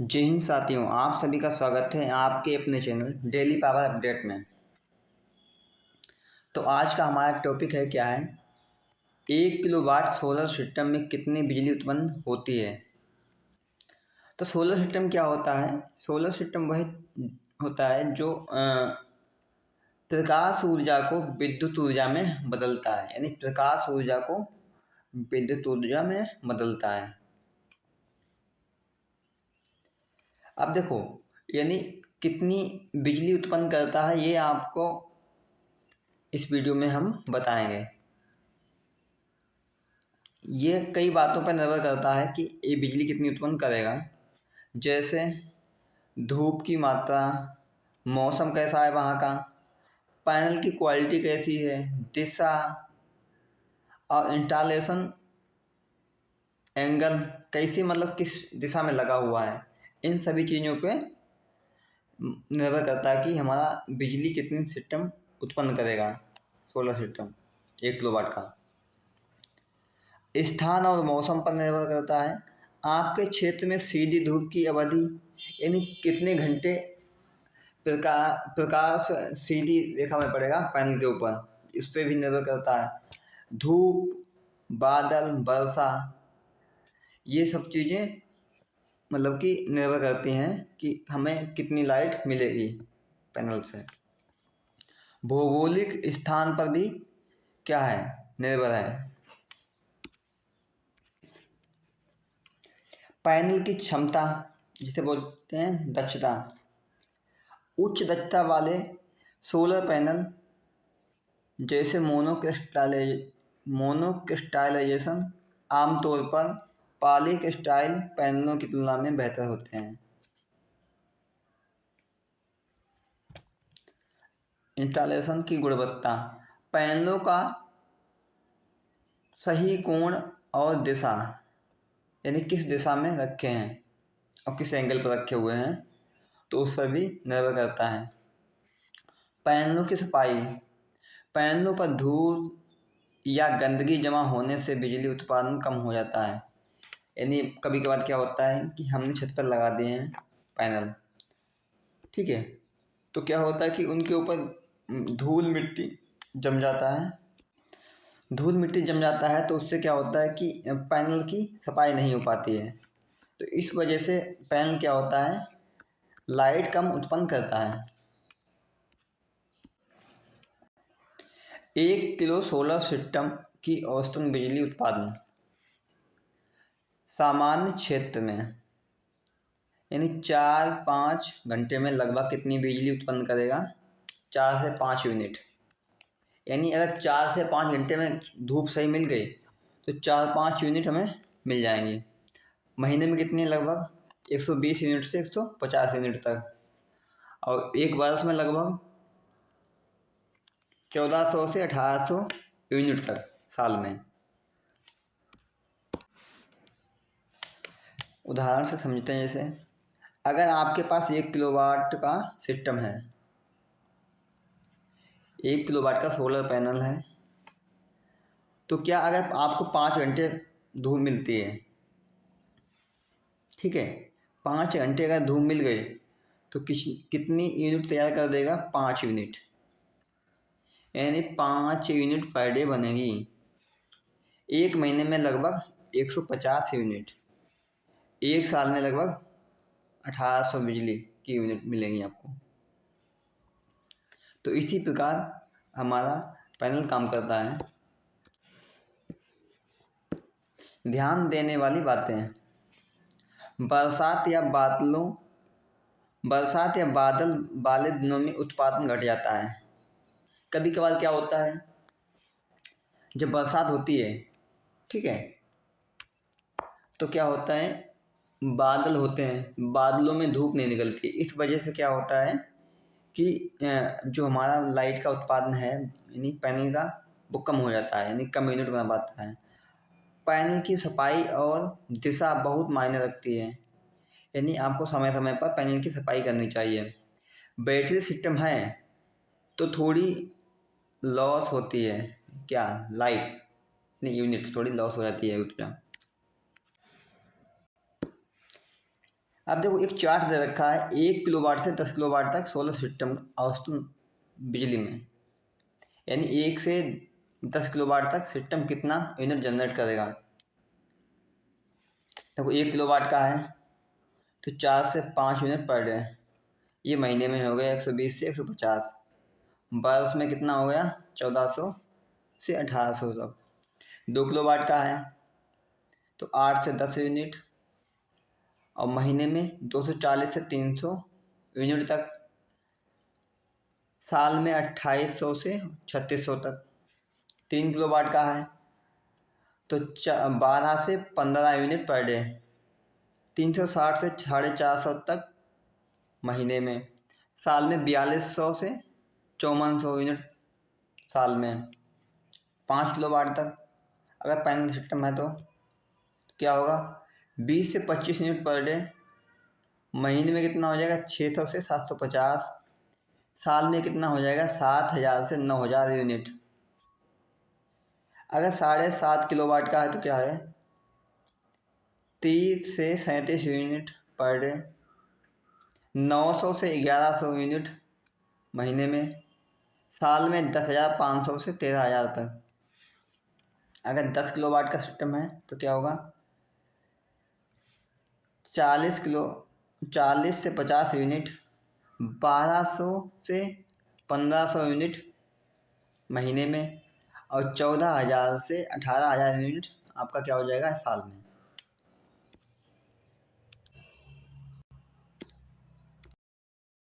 जय हिंद साथियों, आप सभी का स्वागत है आपके अपने चैनल डेली पावर अपडेट में। तो आज का हमारा टॉपिक है क्या है, 1 किलोवाट सोलर सिस्टम में कितनी बिजली उत्पन्न होती है। तो सोलर सिस्टम क्या होता है? सोलर सिस्टम वह होता है जो प्रकाश ऊर्जा को विद्युत ऊर्जा में बदलता है, यानी प्रकाश ऊर्जा को विद्युत ऊर्जा में बदलता है। अब देखो, यानी कितनी बिजली उत्पन्न करता है ये आपको इस वीडियो में हम बताएंगे। ये कई बातों पर निर्भर करता है कि ये बिजली कितनी उत्पन्न करेगा, जैसे धूप की मात्रा, मौसम कैसा है वहाँ का, पैनल की क्वालिटी कैसी है, दिशा और इंस्टॉलेशन एंगल कैसी, मतलब किस दिशा में लगा हुआ है। इन सभी चीज़ों पे निर्भर करता है कि हमारा बिजली कितनी सिस्टम उत्पन्न करेगा सोलर सिस्टम 1 किलोवाट का। स्थान और मौसम पर निर्भर करता है। आपके क्षेत्र में सीधी धूप की अवधि, यानी कितने घंटे प्रकाश सीधी रेखा में पड़ेगा पैनल के ऊपर, इस पर भी निर्भर करता है। धूप, बादल, वर्षा, ये सब चीज़ें मतलब कि निर्भर करती हैं कि हमें कितनी लाइट मिलेगी पैनल से। भौगोलिक स्थान पर भी क्या है, निर्भर है। पैनल की क्षमता, जिसे बोलते हैं दक्षता, उच्च दक्षता वाले सोलर पैनल जैसे मोनोक्रिस्टलाइजेशन आमतौर पर पॉली स्टाइल पैनलों की तुलना में बेहतर होते हैं। इंस्टॉलेशन की गुणवत्ता, पैनलों का सही कोण और दिशा, यानी किस दिशा में रखे हैं और किस एंगल पर रखे हुए हैं, तो उस पर भी निर्भर करता है। पैनलों की सफाई, पैनलों पर धूल या गंदगी जमा होने से बिजली उत्पादन कम हो जाता है। यानी कभी कभार क्या होता है कि हमने छत पर लगा दिए हैं पैनल, ठीक है, तो क्या होता है कि उनके ऊपर धूल मिट्टी जम जाता है। धूल मिट्टी जम जाता है तो उससे क्या होता है कि पैनल की सफाई नहीं हो पाती है। तो इस वजह से पैनल क्या होता है, लाइट कम उत्पन्न करता है। 1 किलो सोलर सिस्टम की औसतन बिजली उत्पादन सामान्य क्षेत्र में, यानी 4-5 घंटे में लगभग कितनी बिजली उत्पन्न करेगा, 4 से 5 यूनिट। यानी अगर 4 से 5 घंटे में धूप सही मिल गई तो 4-5 यूनिट हमें मिल जाएंगी। महीने में कितनी, लगभग 120 यूनिट से 150 यूनिट तक, और एक वर्ष में लगभग 1400 से 1800 यूनिट तक साल में। उदाहरण से समझते हैं, जैसे अगर आपके पास 1 किलोवाट का सिस्टम है, 1 किलोवाट का सोलर पैनल है, तो क्या अगर आपको 5 घंटे धूप मिलती है, ठीक है, 5 घंटे अगर धूप मिल गई तो कितनी यूनिट तैयार कर देगा, 5 यूनिट, यानी 5 यूनिट पर डे बनेगी। एक महीने में लगभग 150 यूनिट, एक साल में लगभग 1800 बिजली की यूनिट मिलेंगी आपको। तो इसी प्रकार हमारा पैनल काम करता है। ध्यान देने वाली बातें, बरसात या बादल वाले दिनों में उत्पादन घट जाता है। कभी कभार क्या होता है, जब बरसात होती है, ठीक है, तो क्या होता है, बादल होते हैं, बादलों में धूप नहीं निकलती। इस वजह से क्या होता है कि जो हमारा लाइट का उत्पादन है, यानी पैनल का, वो कम हो जाता है, यानी कम यूनिट बना पाता है। पैनल की सफाई और दिशा बहुत मायने रखती है, यानी आपको समय समय पर पैनल की सफाई करनी चाहिए। बैटरी सिस्टम है तो थोड़ी लॉस होती है, क्या, लाइट नहीं, यूनिट थोड़ी लॉस हो जाती है ऊर्जा। अब देखो एक चार्ट दे रखा है 1 किलोवाट से 10 किलोवाट तक सोलर सिस्टम औसतन बिजली में, यानी 1 से 10 किलोवाट तक सिस्टम कितना यूनिट जनरेट करेगा। देखो 1 किलोवाट का है तो 4 से 5 यूनिट पर डे, ये महीने में हो गया 120 से 150, वर्ष में कितना हो गया 1400 से 1800 तक। 2 किलोवाट का है तो 8 से 10 यूनिट, और महीने में 240 से 300 यूनिट तक, साल में 2800 से 3600 तक। 3 किलोवाट का है तो 12 से 15 यूनिट पर डे, 360 से 450 तक महीने में, साल में 4200 से 5400 यूनिट साल में। 5 किलोवाट तक अगर पैनल सिस्टम है तो क्या होगा 20 से 25 यूनिट पर डे, महीने में कितना हो जाएगा 600 से 750, साल में कितना हो जाएगा 7000 से 9000 यूनिट। अगर 7.5 किलोवाट का है तो क्या है 30 से 37 यूनिट पर डे, 900 से 1100 यूनिट महीने में, साल में 10,500 से 13,000 तक। अगर 10 किलोवाट का सिस्टम है तो क्या होगा 40 से 50 यूनिट, 1200 से 1500 यूनिट महीने में, और 14,000 से 18,000 यूनिट आपका क्या हो जाएगा साल में।